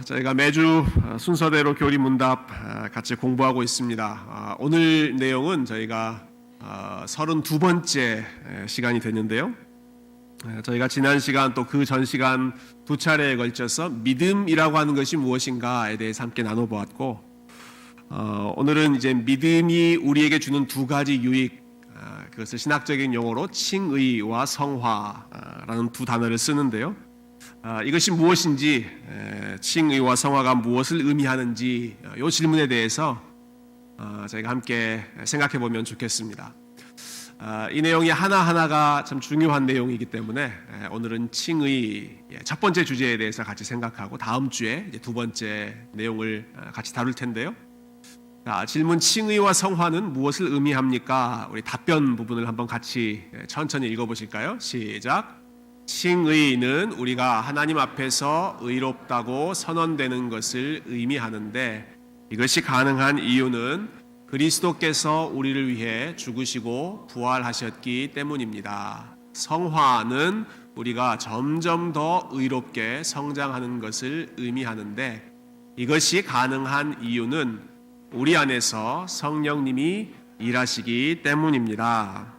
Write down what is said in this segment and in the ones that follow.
저희가 매주 순서대로 교리 문답 같이 공부하고 있습니다. 오늘 내용은 저희가 32번째 시간이 됐는데요. 저희가 지난 시간 또 그 전 시간 두 차례에 걸쳐서 믿음이라고 하는 것이 무엇인가에 대해서 함께 나눠보았고, 오늘은 이제 믿음이 우리에게 주는 두 가지 유익, 그것을 신학적인 용어로 칭의와 성화라는 두 단어를 쓰는데요. 이것이 무엇인지, 칭의와 성화가 무엇을 의미하는지 이 질문에 대해서 저희가 함께 생각해 보면 좋겠습니다. 이 내용이 하나하나가 참 중요한 내용이기 때문에 오늘은 칭의 첫 번째 주제에 대해서 같이 생각하고 다음 주에 이제 두 번째 내용을 같이 다룰 텐데요. 질문 칭의와 성화는 무엇을 의미합니까? 우리 답변 부분을 한번 같이 천천히 읽어보실까요? 시작. 칭의는 우리가 하나님 앞에서 의롭다고 선언되는 것을 의미하는데, 이것이 가능한 이유는 그리스도께서 우리를 위해 죽으시고 부활하셨기 때문입니다. 성화는 우리가 점점 더 의롭게 성장하는 것을 의미하는데, 이것이 가능한 이유는 우리 안에서 성령님이 일하시기 때문입니다.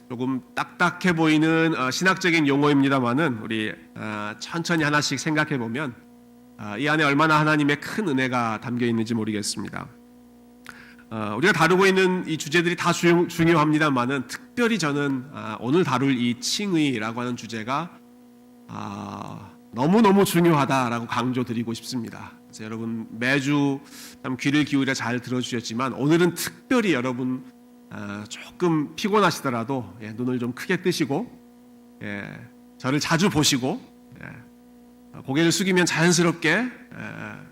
조금 딱딱해 보이는 신학적인 용어입니다만은 우리 천천히 하나씩 생각해 보면 이 안에 얼마나 하나님의 큰 은혜가 담겨 있는지 모르겠습니다. 우리가 다루고 있는 이 주제들이 다 중요합니다만은 특별히 저는 오늘 다룰 이 칭의라고 하는 주제가 너무너무 중요하다라고 강조드리고 싶습니다. 그래서 여러분 매주 참 귀를 기울여 잘 들어주셨지만 오늘은 특별히 여러분 조금 피곤하시더라도 눈을 좀 크게 뜨시고 저를 자주 보시고 고개를 숙이면 자연스럽게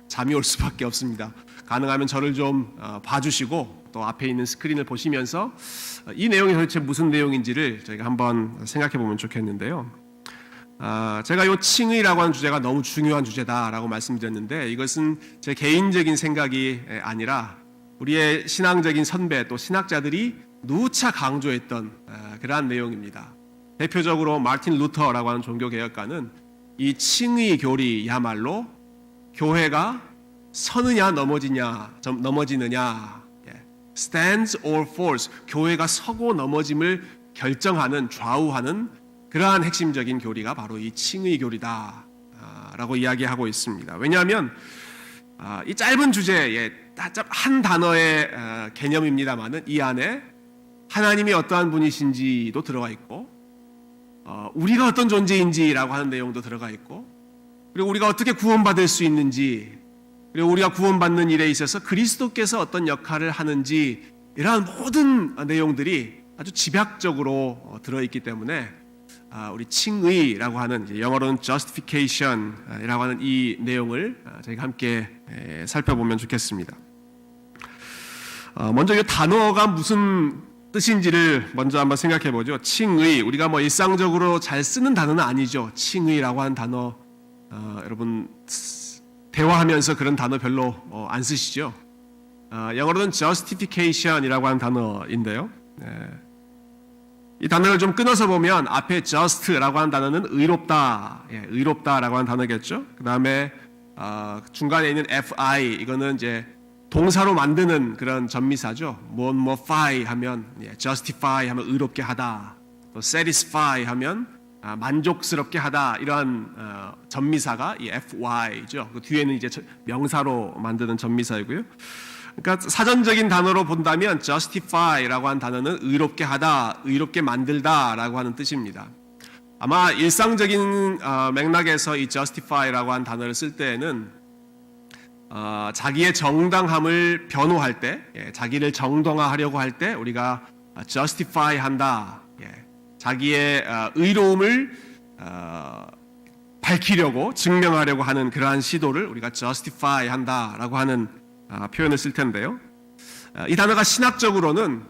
잠이 올 수밖에 없습니다. 가능하면 저를 좀 봐주시고 또 앞에 있는 스크린을 보시면서 이 내용이 도대체 무슨 내용인지를 저희가 한번 생각해 보면 좋겠는데요. 제가 이 칭의라고 하는 주제가 너무 중요한 주제다라고 말씀드렸는데, 이것은 제 개인적인 생각이 아니라 우리의 신앙적인 선배 또 신학자들이 누차 강조했던 그러한 내용입니다. 대표적으로 마틴 루터라고 하는 종교개혁가는 이 칭의 교리야말로 교회가 서느냐 넘어지느냐, stands or falls, 교회가 서고 넘어짐을 결정하는, 좌우하는 그러한 핵심적인 교리가 바로 이 칭의 교리다 라고 이야기하고 있습니다. 왜냐하면 이 짧은 주제에 한 단어의 개념입니다만은 이 안에 하나님이 어떠한 분이신지도 들어가 있고, 우리가 어떤 존재인지라고 하는 내용도 들어가 있고, 그리고 우리가 어떻게 구원받을 수 있는지, 그리고 우리가 구원받는 일에 있어서 그리스도께서 어떤 역할을 하는지, 이러한 모든 내용들이 아주 집약적으로 들어있기 때문에 우리 칭의라고 하는, 영어로는 justification이라고 하는 이 내용을 저희가 함께 살펴보면 좋겠습니다. 먼저 이 단어가 무슨 뜻인지를 먼저 한번 생각해 보죠. 칭의, 우리가 일상적으로 잘 쓰는 단어는 아니죠. 칭의라고 하는 단어, 여러분 대화하면서 그런 단어 별로 안 쓰시죠. 영어로는 justification이라고 하는 단어인데요. 이 단어를 좀 끊어서 보면 앞에 just라고 하는 단어는 의롭다, 의롭다라고 하는 단어겠죠. 그 다음에 중간에 있는 fi, 이거는 이제 동사로 만드는 그런 전미사죠. modify 하면 justify 하면 의롭게 하다, 또 satisfy 하면 만족스럽게 하다, 이러한 전미사가 이 fy죠. 그 뒤에는 이제 명사로 만드는 전미사이고요. 그러니까 사전적인 단어로 본다면 justify라고 하는 단어는 의롭게 하다, 의롭게 만들다라고 하는 뜻입니다. 아마 일상적인 맥락에서 이 justify라고 하는 단어를 쓸 때에는 자기의 정당함을 변호할 때, 자기를 정당화하려고 할 때 우리가 justify 한다, 자기의 의로움을 밝히려고 증명하려고 하는 그러한 시도를 우리가 justify 한다라고 하는 표현을 쓸 텐데요. 이 단어가 신학적으로는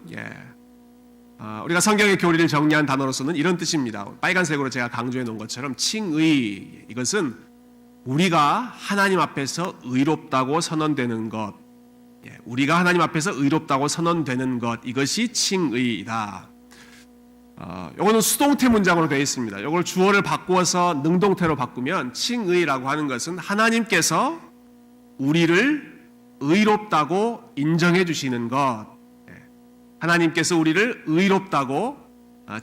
우리가 성경의 교리를 정리한 단어로서는 이런 뜻입니다. 빨간색으로 제가 강조해 놓은 것처럼 칭의, 이것은 우리가 하나님 앞에서 의롭다고 선언되는 것, 우리가 하나님 앞에서 의롭다고 선언되는 것, 이것이 칭의이다. 이거는 수동태 문장으로 되어 있습니다. 이걸 주어를 바꾸어서 능동태로 바꾸면 칭의라고 하는 것은 하나님께서 우리를 의롭다고 인정해 주시는 것, 하나님께서 우리를 의롭다고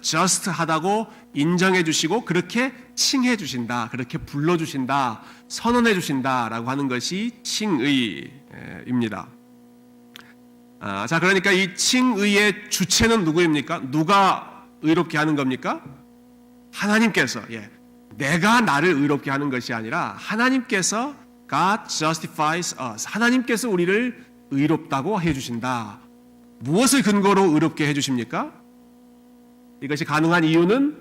just하다고 인정해 주시고 그렇게 칭해 주신다, 그렇게 불러 주신다, 선언해 주신다라고 하는 것이 칭의입니다. 자, 그러니까 이 칭의의 주체는 누구입니까? 누가 의롭게 하는 겁니까? 하나님께서. 내가 나를 의롭게 하는 것이 아니라 하나님께서 God justifies us. 하나님께서 우리를 의롭다고 해주신다. 무엇을 근거로 의롭게 해주십니까? 이것이 가능한 이유는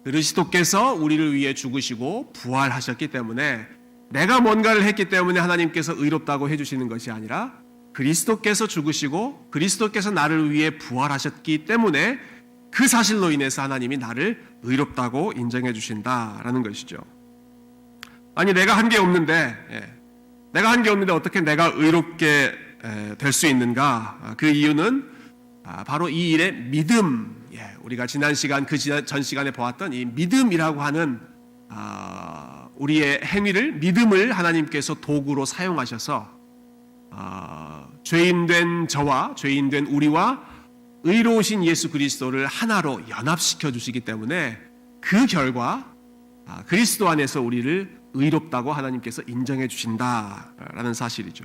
그리스도께서 우리를 위해 죽으시고 부활하셨기 때문에, 내가 뭔가를 했기 때문에 하나님께서 의롭다고 해주시는 것이 아니라 그리스도께서 죽으시고 그리스도께서 나를 위해 부활하셨기 때문에 그 사실로 인해서 하나님이 나를 의롭다고 인정해 주신다라는 것이죠. 아니, 내가 한 게 없는데 어떻게 내가 의롭게 될 수 있는가? 그 이유는 바로 이 일의 믿음, 우리가 지난 시간, 전 시간에 보았던 이 믿음이라고 하는 우리의 행위를, 믿음을 하나님께서 도구로 사용하셔서 죄인된 저와 죄인된 우리와 의로우신 예수 그리스도를 하나로 연합시켜 주시기 때문에 그 결과 그리스도 안에서 우리를 의롭다고 하나님께서 인정해 주신다라는 사실이죠.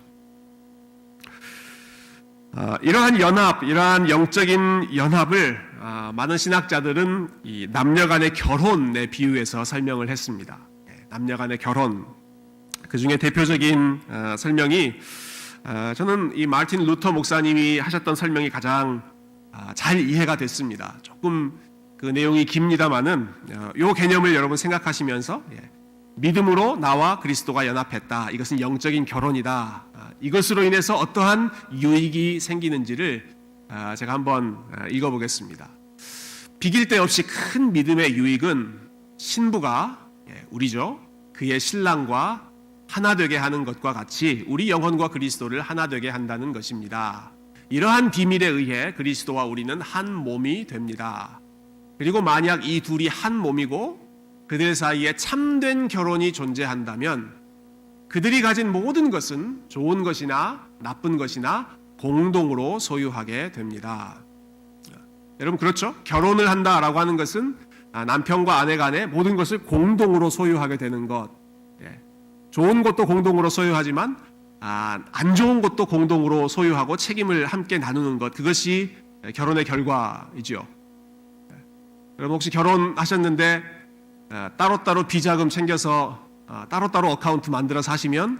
이러한 연합, 이러한 영적인 연합을 많은 신학자들은 이 남녀 간의 결혼에 비유해서 설명을 했습니다. 남녀 간의 결혼, 그 중에 대표적인 설명이, 저는 이 마틴 루터 목사님이 하셨던 설명이 가장 잘 이해가 됐습니다. 조금 그 내용이 깁니다만은 이 개념을 여러분 생각하시면서, 믿음으로 나와 그리스도가 연합했다, 이것은 영적인 결혼이다, 이것으로 인해서 어떠한 유익이 생기는지를 제가 한번 읽어보겠습니다. 비길 데 없이 큰 믿음의 유익은 신부가, 우리죠, 그의 신랑과 하나 되게 하는 것과 같이 우리 영혼과 그리스도를 하나 되게 한다는 것입니다. 이러한 비밀에 의해 그리스도와 우리는 한 몸이 됩니다. 그리고 만약 이 둘이 한 몸이고 그들 사이에 참된 결혼이 존재한다면 그들이 가진 모든 것은 좋은 것이나 나쁜 것이나 공동으로 소유하게 됩니다. 여러분, 그렇죠? 결혼을 한다라고 하는 것은 남편과 아내 간에 모든 것을 공동으로 소유하게 되는 것. 좋은 것도 공동으로 소유하지만 안 좋은 것도 공동으로 소유하고 책임을 함께 나누는 것, 그것이 결혼의 결과이죠. 여러분, 혹시 결혼하셨는데 따로따로 비자금 챙겨서 따로따로 어카운트 만들어서 하시면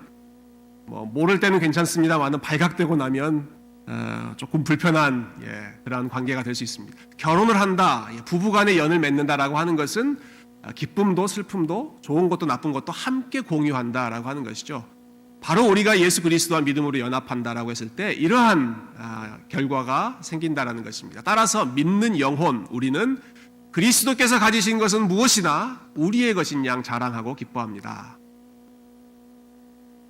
모를 때는 괜찮습니다만 발각되고 나면 조금 불편한 그런 관계가 될 수 있습니다. 결혼을 한다, 부부간의 연을 맺는다라고 하는 것은 기쁨도 슬픔도 좋은 것도 나쁜 것도 함께 공유한다라고 하는 것이죠. 바로 우리가 예수 그리스도와 믿음으로 연합한다라고 했을 때 이러한 결과가 생긴다라는 것입니다. 따라서 믿는 영혼, 우리는 그리스도께서 가지신 것은 무엇이나 우리의 것인 양 자랑하고 기뻐합니다.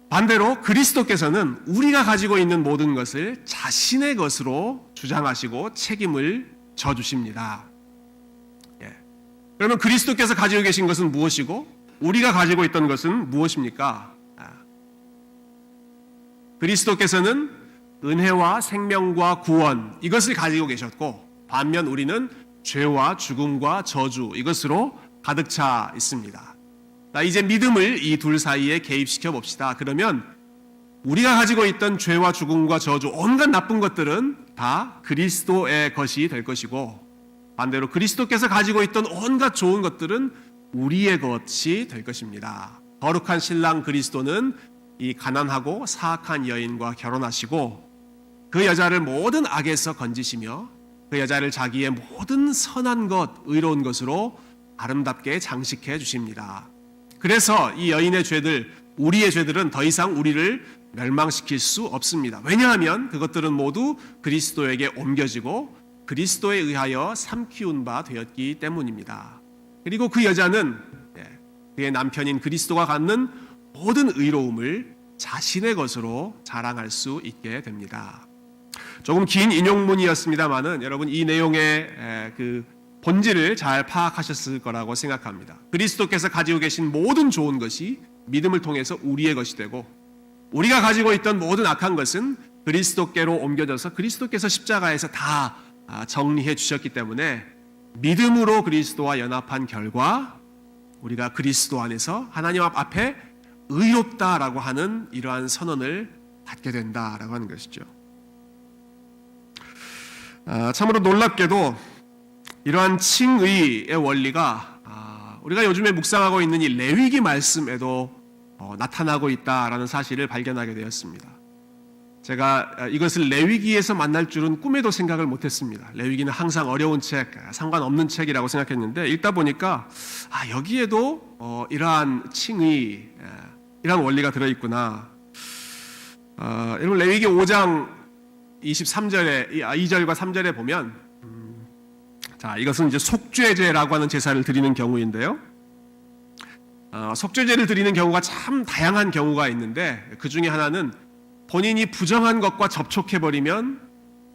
반대로 그리스도께서는 우리가 가지고 있는 모든 것을 자신의 것으로 주장하시고 책임을 져주십니다. 그러면 그리스도께서 가지고 계신 것은 무엇이고 우리가 가지고 있던 것은 무엇입니까? 그리스도께서는 은혜와 생명과 구원, 이것을 가지고 계셨고, 반면 우리는 죄와 죽음과 저주, 이것으로 가득 차 있습니다. 이제 믿음을 이 둘 사이에 개입시켜 봅시다. 그러면 우리가 가지고 있던 죄와 죽음과 저주, 온갖 나쁜 것들은 다 그리스도의 것이 될 것이고, 반대로 그리스도께서 가지고 있던 온갖 좋은 것들은 우리의 것이 될 것입니다. 거룩한 신랑 그리스도는 이 가난하고 사악한 여인과 결혼하시고 그 여자를 모든 악에서 건지시며 그 여자를 자기의 모든 선한 것, 의로운 것으로 아름답게 장식해 주십니다. 그래서 이 여인의 죄들, 우리의 죄들은 더 이상 우리를 멸망시킬 수 없습니다. 왜냐하면 그것들은 모두 그리스도에게 옮겨지고 그리스도에 의하여 삼키운 바 되었기 때문입니다. 그리고 그 여자는 그의 남편인 그리스도가 갖는 모든 의로움을 자신의 것으로 자랑할 수 있게 됩니다. 조금 긴 인용문이었습니다만은 여러분, 이 내용의 그 본질을 잘 파악하셨을 거라고 생각합니다. 그리스도께서 가지고 계신 모든 좋은 것이 믿음을 통해서 우리의 것이 되고, 우리가 가지고 있던 모든 악한 것은 그리스도께로 옮겨져서 그리스도께서 십자가에서 다 정리해 주셨기 때문에 믿음으로 그리스도와 연합한 결과 우리가 그리스도 안에서 하나님 앞에 의롭다라고 하는 이러한 선언을 받게 된다라고 하는 것이죠. 참으로 놀랍게도 이러한 칭의의 원리가 우리가 요즘에 묵상하고 있는 이 레위기 말씀에도 나타나고 있다라는 사실을 발견하게 되었습니다. 제가 이것을 레위기에서 만날 줄은 꿈에도 생각을 못했습니다. 레위기는 항상 어려운 책, 상관없는 책이라고 생각했는데 읽다 보니까 여기에도 이러한 칭의, 이러한 원리가 들어있구나. 여러분 레위기 5장 23절에 2절과 3절에 보면 이것은 이제 속죄제라고 하는 제사를 드리는 경우인데요. 속죄제를 드리는 경우가 참 다양한 경우가 있는데 그 중에 하나는 본인이 부정한 것과 접촉해버리면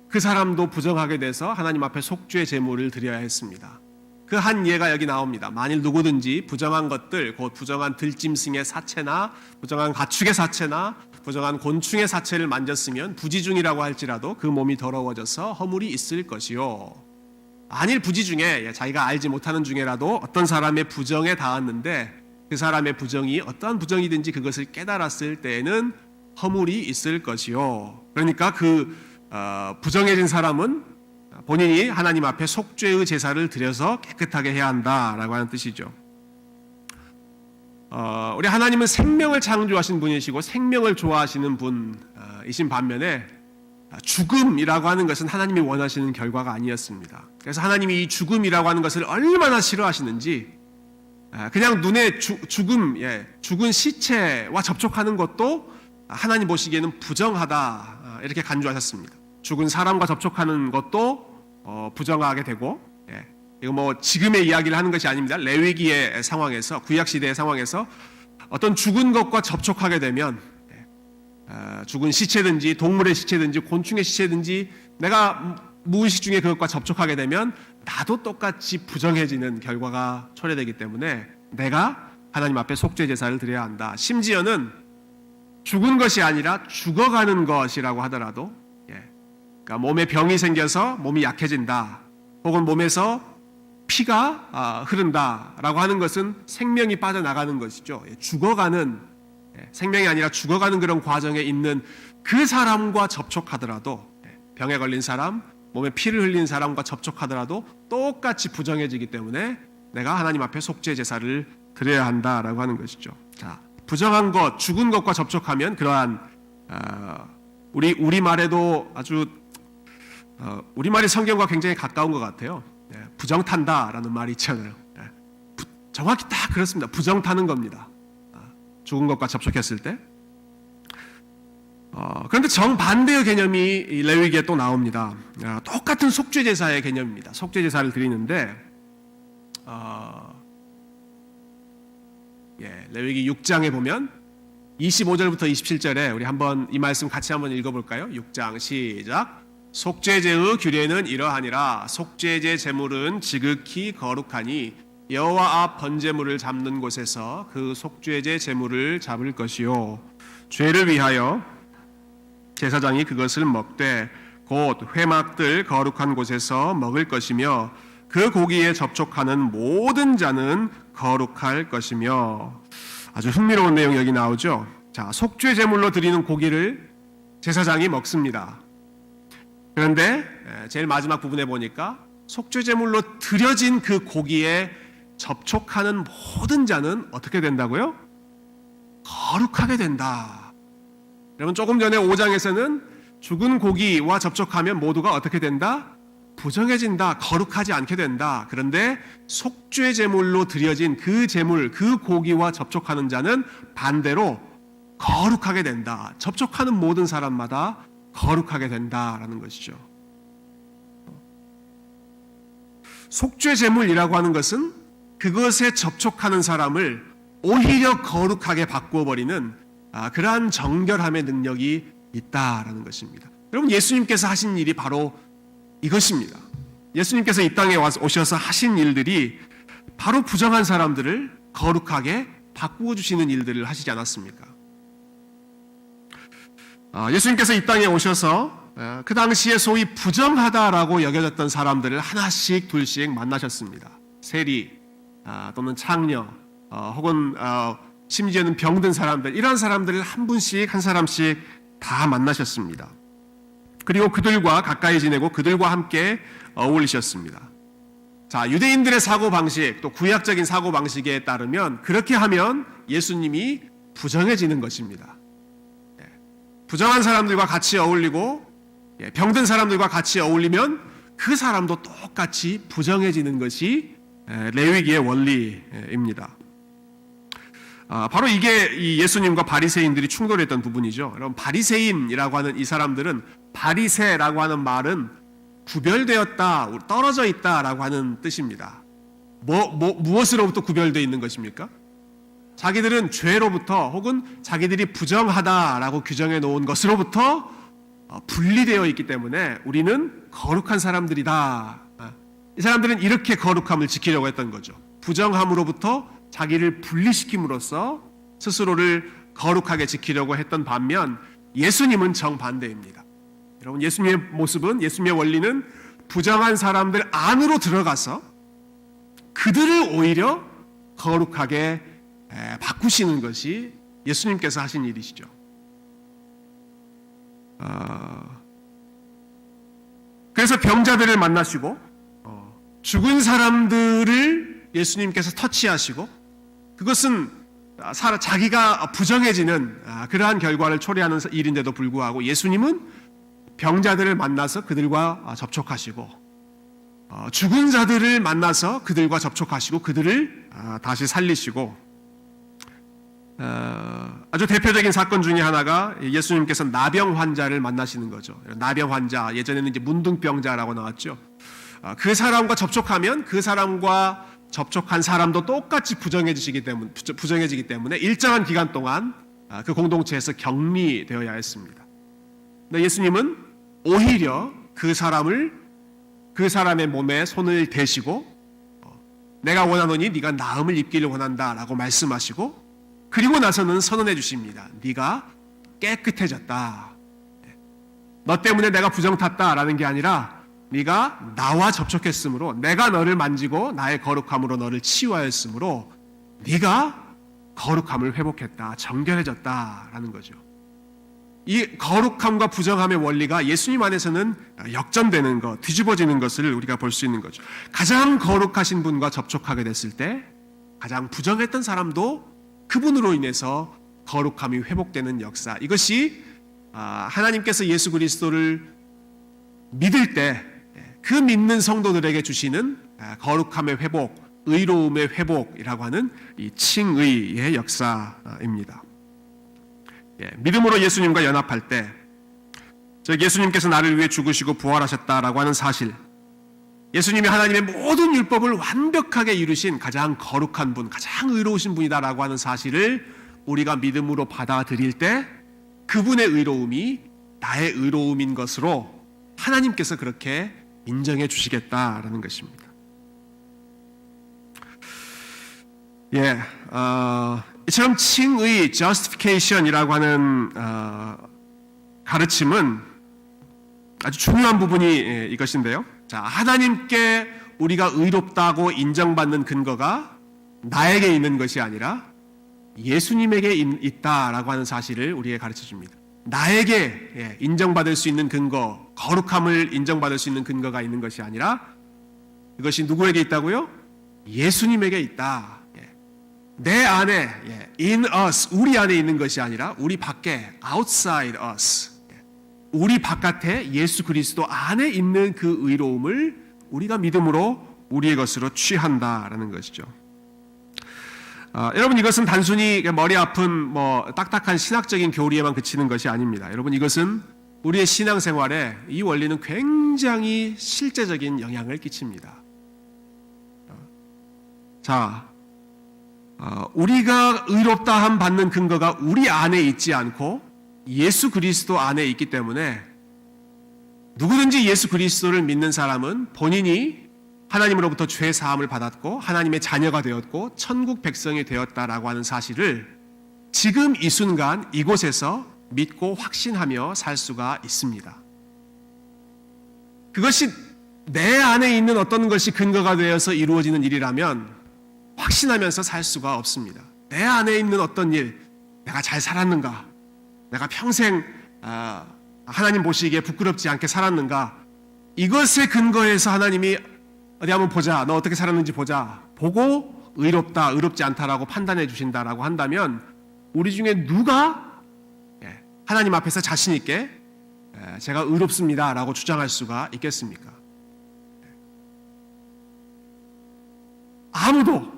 그 사람도 부정하게 돼서 하나님 앞에 속죄 제물을 드려야 했습니다. 그 한 예가 여기 나옵니다. 만일 누구든지 부정한 것들, 곧 부정한 들짐승의 사체나 부정한 가축의 사체나 부정한 곤충의 사체를 만졌으면 부지중이라고 할지라도 그 몸이 더러워져서 허물이 있을 것이요. 만일 부지 중에 자기가 알지 못하는 중에라도 어떤 사람의 부정에 닿았는데 그 사람의 부정이 어떠한 부정이든지 그것을 깨달았을 때에는 허물이 있을 것이요. 그러니까 그 부정해진 사람은 본인이 하나님 앞에 속죄의 제사를 드려서 깨끗하게 해야 한다라고 하는 뜻이죠. 우리 하나님은 생명을 창조하신 분이시고 생명을 좋아하시는 분이신 반면에 죽음이라고 하는 것은 하나님이 원하시는 결과가 아니었습니다. 그래서 하나님이 이 죽음이라고 하는 것을 얼마나 싫어하시는지 그냥 눈에 죽은 시체와 접촉하는 것도 하나님 보시기에는 부정하다 이렇게 간주하셨습니다. 죽은 사람과 접촉하는 것도 부정하게 되고, 이거 뭐 지금의 이야기를 하는 것이 아닙니다. 레위기의 상황에서, 구약 시대의 상황에서 어떤 죽은 것과 접촉하게 되면 죽은 시체든지 동물의 시체든지 곤충의 시체든지 내가 무의식 중에 그것과 접촉하게 되면 나도 똑같이 부정해지는 결과가 초래되기 때문에 내가 하나님 앞에 속죄 제사를 드려야 한다. 심지어는 죽은 것이 아니라 죽어가는 것이라고 하더라도, 그러니까 몸에 병이 생겨서 몸이 약해진다, 혹은 몸에서 피가 흐른다라고 하는 것은 생명이 빠져나가는 것이죠. 죽어가는, 생명이 아니라 죽어가는 그런 과정에 있는 그 사람과 접촉하더라도, 병에 걸린 사람, 몸에 피를 흘린 사람과 접촉하더라도 똑같이 부정해지기 때문에 내가 하나님 앞에 속죄 제사를 드려야 한다라고 하는 것이죠. 자, 부정한 것, 죽은 것과 접촉하면 그러한 우리말에도 아주 우리말이 성경과 굉장히 가까운 것 같아요. 부정탄다라는 말이 있잖아요. 정확히 딱 그렇습니다. 부정타는 겁니다. 죽은 것과 접촉했을 때. 그런데 정반대의 개념이 레위기에 또 나옵니다. 똑같은 속죄제사의 개념입니다. 속죄제사를 드리는데 레위기 6장에 보면 25절부터 27절에 우리 한번 이 말씀 같이 한번 읽어볼까요? 6장 시작. 속죄제의 규례는 이러하니라. 속죄제 제물은 지극히 거룩하니 여호와 앞 번제물을 잡는 곳에서 그 속죄제 제물을 잡을 것이요, 죄를 위하여 제사장이 그것을 먹되 곧 회막들 거룩한 곳에서 먹을 것이며 그 고기에 접촉하는 모든 자는 거룩할 것이며. 아주 흥미로운 내용이 여기 나오죠. 자, 속죄 제물로 드리는 고기를 제사장이 먹습니다. 그런데 제일 마지막 부분에 보니까 속죄 제물로 드려진 그 고기에 접촉하는 모든 자는 어떻게 된다고요? 거룩하게 된다. 여러분, 조금 전에 5장에서는 죽은 고기와 접촉하면 모두가 어떻게 된다? 부정해진다, 거룩하지 않게 된다. 그런데 속죄 제물로 드려진 그 제물, 그 고기와 접촉하는 자는 반대로 거룩하게 된다. 접촉하는 모든 사람마다 거룩하게 된다라는 것이죠. 속죄 제물이라고 하는 것은 그것에 접촉하는 사람을 오히려 거룩하게 바꾸어 버리는 그러한 정결함의 능력이 있다라는 것입니다. 여러분, 예수님께서 하신 일이 바로 이것입니다. 예수님께서 이 땅에 오셔서 하신 일들이 바로 부정한 사람들을 거룩하게 바꾸어 주시는 일들을 하시지 않았습니까? 예수님께서 이 땅에 오셔서 그 당시에 소위 부정하다라고 여겨졌던 사람들을 하나씩 둘씩 만나셨습니다. 세리 또는 창녀 혹은 심지어는 병든 사람들, 이러한 사람들을 한 분씩 한 사람씩 다 만나셨습니다. 그리고 그들과 가까이 지내고 그들과 함께 어울리셨습니다. 자, 유대인들의 사고방식, 또 구약적인 사고방식에 따르면 그렇게 하면 예수님이 부정해지는 것입니다. 부정한 사람들과 같이 어울리고 병든 사람들과 같이 어울리면 그 사람도 똑같이 부정해지는 것이 레위기의 원리입니다. 바로 이게 이 예수님과 바리새인들이 충돌했던 부분이죠. 여러분, 바리새인이라고 하는 이 사람들은, 바리새라고 하는 말은 구별되었다, 떨어져 있다라고 하는 뜻입니다. 무엇으로부터 구별되어 있는 것입니까? 자기들은 죄로부터 혹은 자기들이 부정하다라고 규정해 놓은 것으로부터 분리되어 있기 때문에 우리는 거룩한 사람들이다. 이 사람들은 이렇게 거룩함을 지키려고 했던 거죠. 부정함으로부터 자기를 분리시킴으로써 스스로를 거룩하게 지키려고 했던 반면 예수님은 정반대입니다. 여러분, 예수님의 모습은, 예수님의 원리는 부정한 사람들 안으로 들어가서 그들을 오히려 거룩하게 바꾸시는 것이 예수님께서 하신 일이시죠. 그래서 병자들을 만나시고 죽은 사람들을 예수님께서 터치하시고, 그것은 자기가 부정해지는 그러한 결과를 초래하는 일인데도 불구하고 예수님은 병자들을 만나서 그들과 접촉하시고, 죽은 자들을 만나서 그들과 접촉하시고 그들을 다시 살리시고, 아주 대표적인 사건 중에 하나가 예수님께서 나병 환자를 만나시는 거죠. 나병 환자, 예전에는 이제 문둥병자라고 나왔죠. 그 사람과 접촉하면 그 사람과 접촉한 사람도 똑같이 부정해지기 때문에 일정한 기간 동안 그 공동체에서 격리되어야 했습니다. 근데 예수님은 오히려 그 사람의 몸에 손을 대시고 내가 원하노니 네가 나음을 입기를 원한다라고 말씀하시고, 그리고 나서는 선언해 주십니다. 네가 깨끗해졌다. 너 때문에 내가 부정 탔다라는 게 아니라 네가 나와 접촉했으므로, 내가 너를 만지고 나의 거룩함으로 너를 치유하였으므로 네가 거룩함을 회복했다, 정결해졌다라는 거죠. 이 거룩함과 부정함의 원리가 예수님 안에서는 역전되는 것, 뒤집어지는 것을 우리가 볼 수 있는 거죠. 가장 거룩하신 분과 접촉하게 됐을 때 가장 부정했던 사람도 그분으로 인해서 거룩함이 회복되는 역사, 이것이 하나님께서 예수 그리스도를 믿을 때 그 믿는 성도들에게 주시는 거룩함의 회복, 의로움의 회복이라고 하는 이 칭의의 역사입니다. 믿음으로 예수님과 연합할 때, 즉 예수님께서 나를 위해 죽으시고 부활하셨다라고 하는 사실, 예수님이 하나님의 모든 율법을 완벽하게 이루신 가장 거룩한 분, 가장 의로우신 분이다라고 하는 사실을 우리가 믿음으로 받아들일 때 그분의 의로움이 나의 의로움인 것으로 하나님께서 그렇게 인정해 주시겠다라는 것입니다. 이처럼 칭의, justification이라고 하는 가르침은 아주 중요한 부분이 이것인데요. 자, 하나님께 우리가 의롭다고 인정받는 근거가 나에게 있는 것이 아니라 예수님에게 있다라고 하는 사실을 우리에게 가르쳐 줍니다. 나에게 인정받을 수 있는 근거, 거룩함을 인정받을 수 있는 근거가 있는 것이 아니라 그것이 누구에게 있다고요? 예수님에게 있다. 내 안에, in us, 우리 안에 있는 것이 아니라 우리 밖에, outside us, 우리 바깥에 예수 그리스도 안에 있는 그 의로움을 우리가 믿음으로 우리의 것으로 취한다라는 것이죠. 여러분, 이것은 단순히 머리 아픈 딱딱한 신학적인 교리에만 그치는 것이 아닙니다. 여러분, 이것은 우리의 신앙생활에 이 원리는 굉장히 실제적인 영향을 끼칩니다. 자, 우리가 의롭다함 받는 근거가 우리 안에 있지 않고 예수 그리스도 안에 있기 때문에 누구든지 예수 그리스도를 믿는 사람은 본인이 하나님으로부터 죄 사함을 받았고 하나님의 자녀가 되었고 천국 백성이 되었다라고 하는 사실을 지금 이 순간 이곳에서 믿고 확신하며 살 수가 있습니다. 그것이 내 안에 있는 어떤 것이 근거가 되어서 이루어지는 일이라면 확신하면서 살 수가 없습니다. 내 안에 있는 어떤 일, 내가 잘 살았는가? 내가 평생 하나님 보시기에 부끄럽지 않게 살았는가? 이것에 근거해서 하나님이 어디 한번 보자, 너 어떻게 살았는지 보자, 보고 의롭다, 의롭지 않다라고 판단해 주신다라고 한다면 우리 중에 누가 하나님 앞에서 자신 있게 제가 의롭습니다라고 주장할 수가 있겠습니까? 아무도,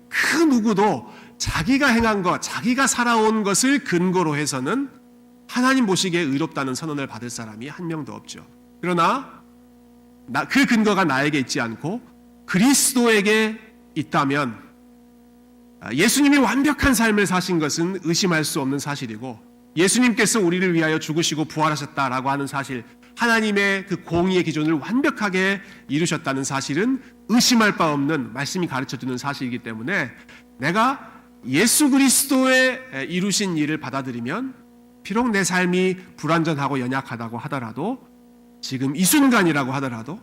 그 누구도 자기가 행한 것, 자기가 살아온 것을 근거로 해서는 하나님 보시기에 의롭다는 선언을 받을 사람이 한 명도 없죠. 그러나 그 근거가 나에게 있지 않고 그리스도에게 있다면 예수님이 완벽한 삶을 사신 것은 의심할 수 없는 사실이고 예수님께서 우리를 위하여 죽으시고 부활하셨다라고 하는 사실, 하나님의 그 공의의 기준을 완벽하게 이루셨다는 사실은 의심할 바 없는 말씀이 가르쳐주는 사실이기 때문에 내가 예수 그리스도의 이루신 일을 받아들이면 비록 내 삶이 불완전하고 연약하다고 하더라도 지금 이 순간이라고 하더라도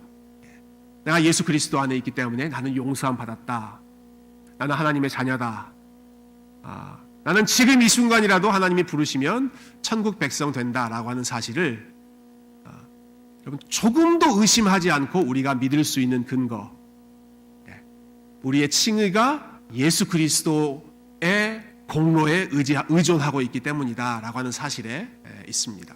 내가 예수 그리스도 안에 있기 때문에 나는 용서함 받았다. 나는 하나님의 자녀다. 나는 지금 이 순간이라도 하나님이 부르시면 천국 백성 된다라고 하는 사실을 여러분 조금도 의심하지 않고 우리가 믿을 수 있는 근거, 우리의 칭의가 예수 그리스도의 공로에 의존하고 있기 때문이다라고 하는 사실에 있습니다.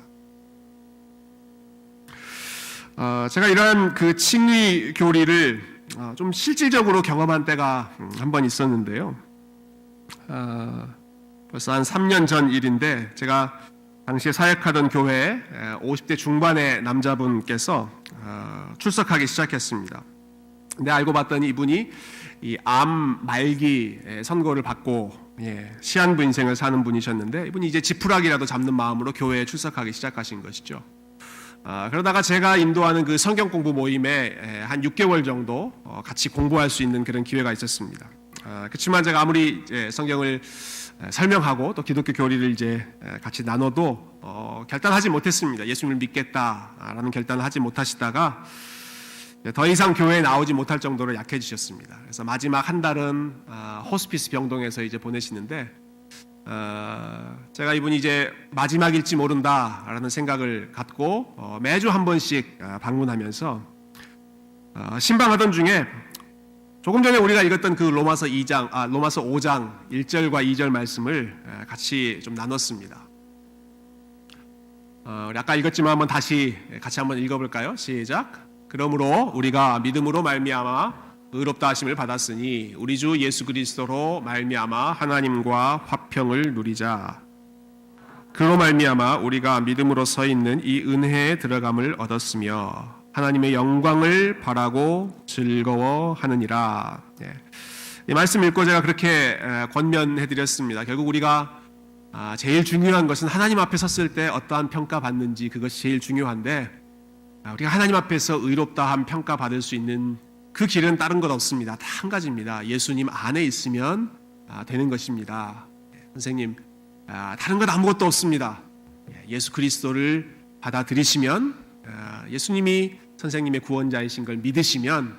제가 이러한 그 칭의 교리를 좀 실질적으로 경험한 때가 한 번 있었는데요. 벌써 한 3년 전 일인데 제가 당시에 사역하던 교회에 50대 중반의 남자분께서 출석하기 시작했습니다. 근데 알고 봤더니 이분이 이 암 말기 선고를 받고 시한부 인생을 사는 분이셨는데 이분이 이제 지푸라기라도 잡는 마음으로 교회에 출석하기 시작하신 것이죠. 그러다가 제가 인도하는 그 성경 공부 모임에 한 6개월 정도 같이 공부할 수 있는 그런 기회가 있었습니다. 그렇지만 제가 아무리 성경을 설명하고 또 기독교 교리를 이제 같이 나눠도 결단하지 못했습니다. 예수님을 믿겠다라는 결단을 하지 못하시다가 더 이상 교회에 나오지 못할 정도로 약해지셨습니다. 그래서 마지막 한 달은 호스피스 병동에서 이제 보내시는데 제가 이분이 이제 마지막일지 모른다라는 생각을 갖고 매주 한 번씩 방문하면서 신방하던 중에 조금 전에 우리가 읽었던 그 로마서 5장 1절과 2절 말씀을 같이 좀 나눴습니다. 우리 아까 읽었지만 한번 다시 같이 한번 읽어볼까요? 시작. 그러므로 우리가 믿음으로 말미암아 의롭다 하심을 받았으니 우리 주 예수 그리스도로 말미암아 하나님과 화평을 누리자. 그로 말미암아 우리가 믿음으로 서 있는 이 은혜에 들어감을 얻었으며 하나님의 영광을 바라고 즐거워하느니라. 이 말씀 읽고 제가 그렇게 권면해드렸습니다. 결국 우리가 제일 중요한 것은 하나님 앞에 섰을 때 어떠한 평가받는지, 그것이 제일 중요한데 우리가 하나님 앞에서 의롭다함 평가받을 수 있는 그 길은 다른 것 없습니다. 다 한 가지입니다. 예수님 안에 있으면 되는 것입니다. 선생님, 다른 것 아무것도 없습니다. 예수 그리스도를 받아들이시면, 예수님이 선생님의 구원자이신 걸 믿으시면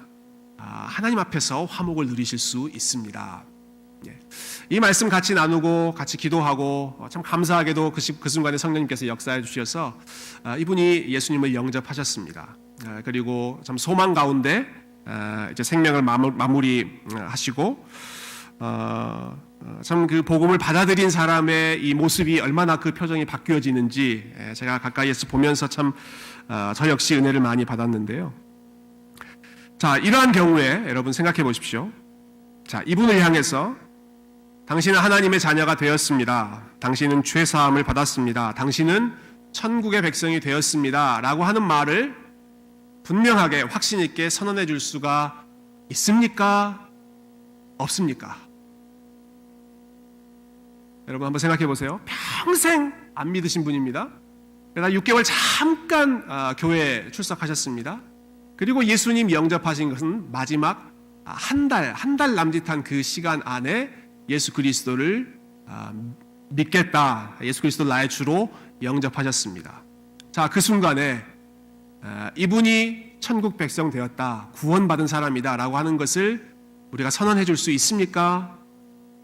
하나님 앞에서 화목을 누리실 수 있습니다. 이 말씀 같이 나누고 같이 기도하고 참 감사하게도 그 순간에 성령님께서 역사해 주셔서 이분이 예수님을 영접하셨습니다. 그리고 참 소망 가운데 이제 생명을 마무리하시고 참 그 복음을 받아들인 사람의 이 모습이 얼마나 그 표정이 바뀌어지는지 제가 가까이에서 보면서 참 저 역시 은혜를 많이 받았는데요. 자, 이러한 경우에 여러분 생각해 보십시오. 자, 이분을 향해서 당신은 하나님의 자녀가 되었습니다. 당신은 죄 사함을 받았습니다. 당신은 천국의 백성이 되었습니다. 라고 하는 말을 분명하게 확신 있게 선언해 줄 수가 있습니까? 없습니까? 여러분 한번 생각해 보세요. 평생 안 믿으신 분입니다. 그러다 6개월 잠깐 교회에 출석하셨습니다. 그리고 예수님 영접하신 것은 마지막 한 달 남짓한 그 시간 안에 예수 그리스도를 믿겠다, 예수 그리스도를 나의 주로 영접하셨습니다. 자, 그 순간에 이분이 천국 백성 되었다, 구원받은 사람이다 라고 하는 것을 우리가 선언해 줄 수 있습니까?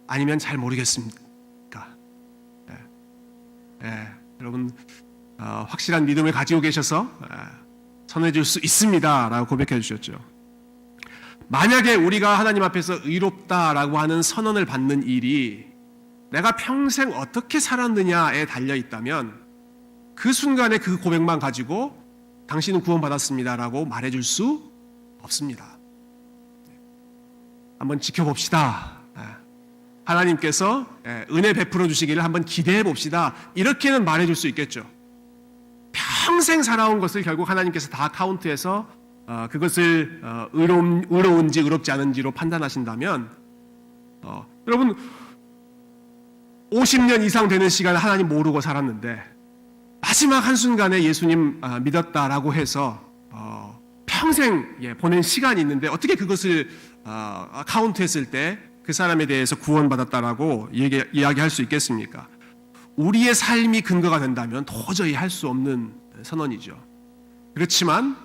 아니면 잘 모르겠습니까? 여러분 확실한 믿음을 가지고 계셔서 선언해 줄 수 있습니다 라고 고백해 주셨죠. 만약에 우리가 하나님 앞에서 의롭다라고 하는 선언을 받는 일이 내가 평생 어떻게 살았느냐에 달려 있다면 그 순간에 그 고백만 가지고 당신은 구원받았습니다라고 말해줄 수 없습니다. 한번 지켜봅시다. 하나님께서 은혜 베풀어 주시기를 한번 기대해 봅시다. 이렇게는 말해줄 수 있겠죠. 평생 살아온 것을 결국 하나님께서 다 카운트해서 그것을 의로운지 의롭지 않은지로 판단하신다면 여러분 50년 이상 되는 시간을 하나님 모르고 살았는데 마지막 한순간에 예수님 믿었다라고 해서 평생 보낸 시간이 있는데 어떻게 그것을 카운트했을 때 그 사람에 대해서 구원받았다라고 이야기할 수 있겠습니까? 우리의 삶이 근거가 된다면 도저히 할 수 없는 선언이죠. 그렇지만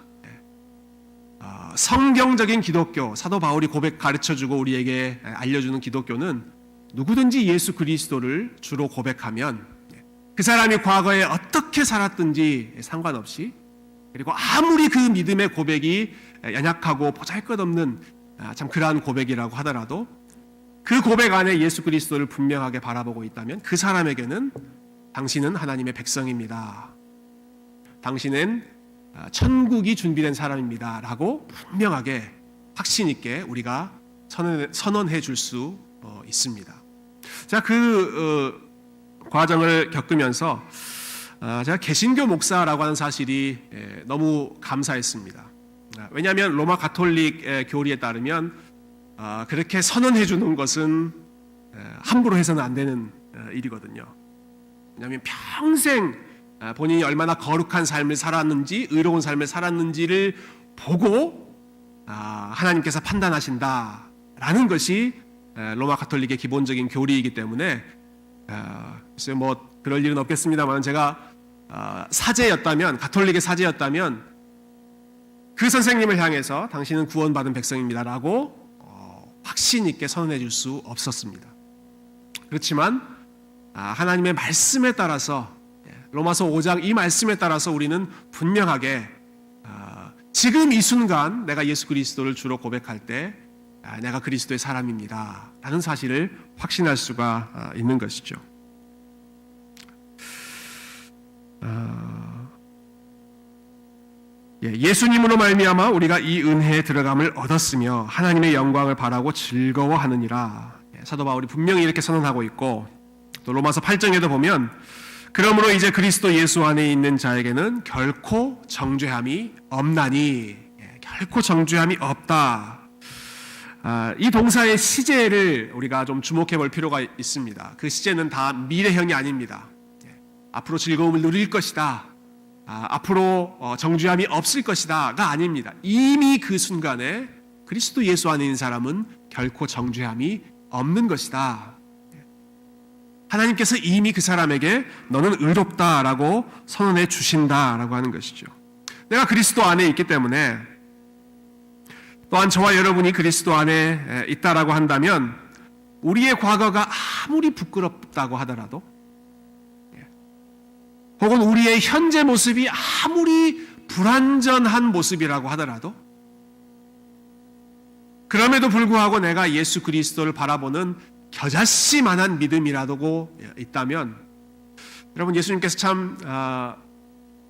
성경적인 기독교, 사도 바울이 가르쳐주고 우리에게 알려주는 기독교는 누구든지 예수 그리스도를 주로 고백하면 그 사람이 과거에 어떻게 살았든지 상관없이, 그리고 아무리 그 믿음의 고백이 연약하고 보잘것없는 참 그러한 고백이라고 하더라도 그 고백 안에 예수 그리스도를 분명하게 바라보고 있다면 그 사람에게는 당신은 하나님의 백성입니다, 당신은 천국이 준비된 사람입니다 라고 분명하게 확신 있게 우리가 선언해 줄 수 있습니다. 자, 그 과정을 겪으면서 제가 개신교 목사라고 하는 사실이 너무 감사했습니다. 왜냐하면 로마 가톨릭 교리에 따르면 그렇게 선언해 주는 것은 함부로 해서는 안 되는 일이거든요. 왜냐하면 평생 본인이 얼마나 거룩한 삶을 살았는지, 의로운 삶을 살았는지를 보고 하나님께서 판단하신다라는 것이 로마 가톨릭의 기본적인 교리이기 때문에 글쎄 뭐 그럴 일은 없겠습니다만, 제가 사제였다면, 가톨릭의 사제였다면 그 선생님을 향해서 당신은 구원받은 백성입니다라고 확신 있게 선언해 줄 수 없었습니다. 그렇지만 하나님의 말씀에 따라서, 로마서 5장 이 말씀에 따라서 우리는 분명하게 지금 이 순간 내가 예수 그리스도를 주로 고백할 때 내가 그리스도의 사람입니다 라는 사실을 확신할 수가 있는 것이죠. 예수님으로 말미암아 우리가 이 은혜에 들어감을 얻었으며 하나님의 영광을 바라고 즐거워하느니라. 사도 바울이 분명히 이렇게 선언하고 있고, 또 로마서 8장에도 보면 그러므로 이제 그리스도 예수 안에 있는 자에게는 결코 정죄함이 없나니, 결코 정죄함이 없다. 이 동사의 시제를 우리가 좀 주목해 볼 필요가 있습니다. 그 시제는 다 미래형이 아닙니다. 앞으로 즐거움을 누릴 것이다, 앞으로 정죄함이 없을 것이다가 아닙니다. 이미 그 순간에 그리스도 예수 안에 있는 사람은 결코 정죄함이 없는 것이다. 하나님께서 이미 그 사람에게 너는 의롭다라고 선언해 주신다라고 하는 것이죠. 내가 그리스도 안에 있기 때문에, 또한 저와 여러분이 그리스도 안에 있다라고 한다면 우리의 과거가 아무리 부끄럽다고 하더라도, 혹은 우리의 현재 모습이 아무리 불완전한 모습이라고 하더라도, 그럼에도 불구하고 내가 예수 그리스도를 바라보는 겨자씨만한 믿음이라도 있다면, 여러분 예수님께서 참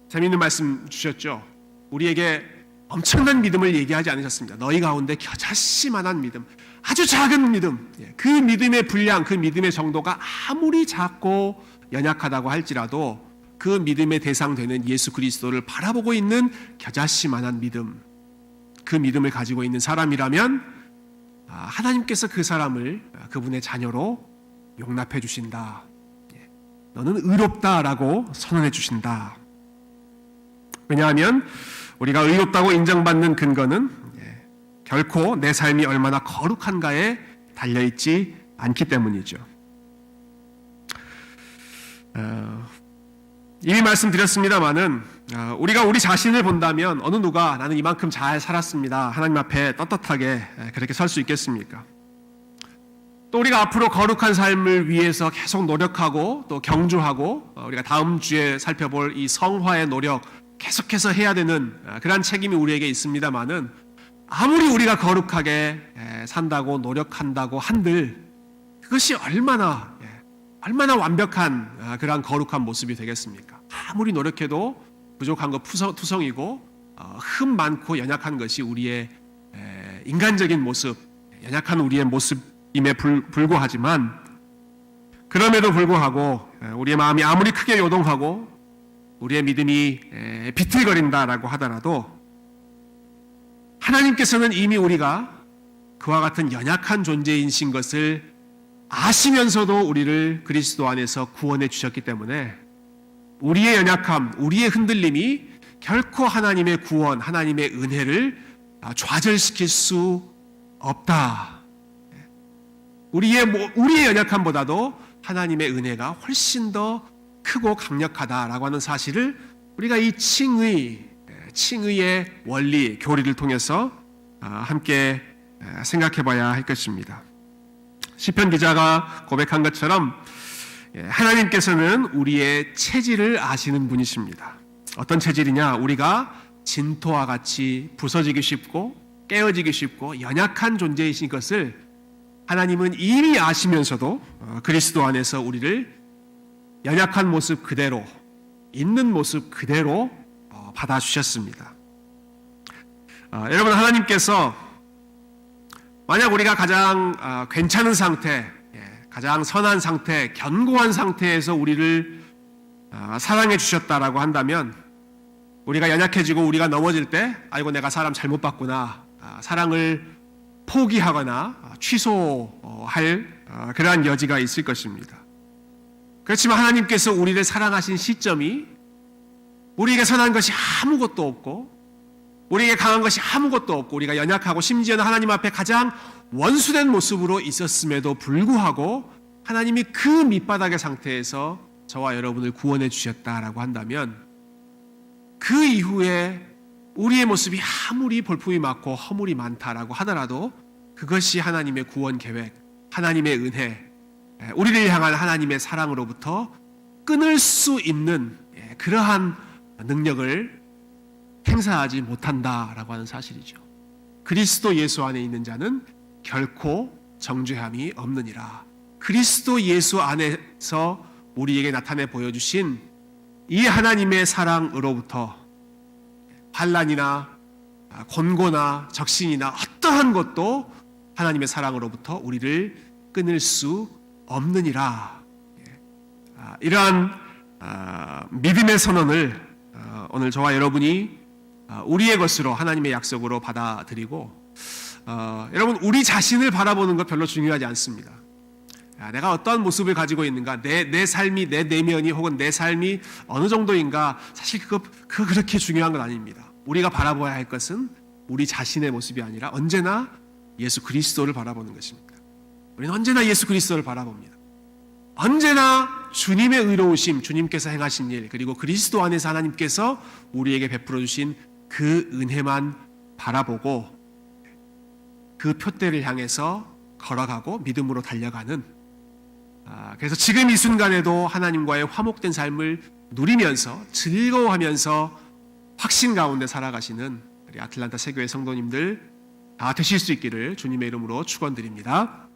재미있는 말씀 주셨죠. 우리에게 엄청난 믿음을 얘기하지 않으셨습니다. 너희 가운데 겨자씨만한 믿음, 아주 작은 믿음, 그 믿음의 분량, 그 믿음의 정도가 아무리 작고 연약하다고 할지라도 그 믿음의 대상 되는 예수 그리스도를 바라보고 있는 겨자씨만한 믿음, 그 믿음을 가지고 있는 사람이라면 하나님께서 그 사람을 그분의 자녀로 용납해 주신다, 너는 의롭다라고 선언해 주신다. 왜냐하면 우리가 의롭다고 인정받는 근거는 결코 내 삶이 얼마나 거룩한가에 달려있지 않기 때문이죠. 이미 말씀드렸습니다마는 우리가 우리 자신을 본다면 어느 누가 나는 이만큼 잘 살았습니다, 하나님 앞에 떳떳하게 그렇게 설 수 있겠습니까? 또 우리가 앞으로 거룩한 삶을 위해서 계속 노력하고 또 경주하고 우리가 다음 주에 살펴볼 이 성화의 노력 계속해서 해야 되는 그러한 책임이 우리에게 있습니다마는 아무리 우리가 거룩하게 산다고 노력한다고 한들 그것이 얼마나 완벽한 그러한 거룩한 모습이 되겠습니까? 아무리 노력해도 부족한 것 투성이고 흠 많고 연약한 것이 우리의 인간적인 모습, 연약한 우리의 모습임에 불구하지만 그럼에도 불구하고 우리의 마음이 아무리 크게 요동하고 우리의 믿음이 비틀거린다라고 하더라도 하나님께서는 이미 우리가 그와 같은 연약한 존재이신 것을 아시면서도 우리를 그리스도 안에서 구원해 주셨기 때문에 우리의 연약함, 우리의 흔들림이 결코 하나님의 구원, 하나님의 은혜를 좌절시킬 수 없다. 우리의 연약함보다도 하나님의 은혜가 훨씬 더 크고 강력하다라고 하는 사실을 우리가 이 칭의의 원리, 교리를 통해서 함께 생각해 봐야 할 것입니다. 시편 기자가 고백한 것처럼 하나님께서는 우리의 체질을 아시는 분이십니다. 어떤 체질이냐? 우리가 진토와 같이 부서지기 쉽고 깨어지기 쉽고 연약한 존재이신 것을 하나님은 이미 아시면서도 그리스도 안에서 우리를 연약한 모습 그대로, 있는 모습 그대로 받아주셨습니다. 여러분, 하나님께서 만약 우리가 가장 괜찮은 상태, 가장 선한 상태, 견고한 상태에서 우리를 사랑해 주셨다라고 한다면 우리가 연약해지고 우리가 넘어질 때 아이고 내가 사람 잘못 봤구나, 사랑을 포기하거나 취소할 그러한 여지가 있을 것입니다. 그렇지만 하나님께서 우리를 사랑하신 시점이 우리에게 선한 것이 아무것도 없고 우리에게 강한 것이 아무것도 없고 우리가 연약하고 심지어는 하나님 앞에 가장 원수된 모습으로 있었음에도 불구하고 하나님이 그 밑바닥의 상태에서 저와 여러분을 구원해 주셨다라고 한다면 그 이후에 우리의 모습이 아무리 볼품이 많고 허물이 많다라고 하더라도 그것이 하나님의 구원 계획, 하나님의 은혜, 우리를 향한 하나님의 사랑으로부터 끊을 수 있는 그러한 능력을 행사하지 못한다라고 하는 사실이죠. 그리스도 예수 안에 있는 자는 결코 정죄함이 없느니라. 그리스도 예수 안에서 우리에게 나타내 보여주신 이 하나님의 사랑으로부터 환난이나 곤고나 적신이나 어떠한 것도 하나님의 사랑으로부터 우리를 끊을 수 없느니라. 이러한 믿음의 선언을 오늘 저와 여러분이 우리의 것으로 하나님의 약속으로 받아들이고 여러분, 우리 자신을 바라보는 것 별로 중요하지 않습니다. 내가 어떤 모습을 가지고 있는가, 내 삶이, 내 내면이 혹은 내 삶이 어느 정도인가, 사실 그거 그렇게 중요한 건 아닙니다. 우리가 바라봐야 할 것은 우리 자신의 모습이 아니라 언제나 예수 그리스도를 바라보는 것입니다. 우리는 언제나 예수 그리스도를 바라봅니다. 언제나 주님의 의로우심, 주님께서 행하신 일, 그리고 그리스도 안에서 하나님께서 우리에게 베풀어 주신 그 은혜만 바라보고 그 표대를 향해서 걸어가고 믿음으로 달려가는, 그래서 지금 이 순간에도 하나님과의 화목된 삶을 누리면서 즐거워하면서 확신 가운데 살아가시는 우리 아틀란타 세교회 성도님들 다 되실 수 있기를 주님의 이름으로 축원드립니다.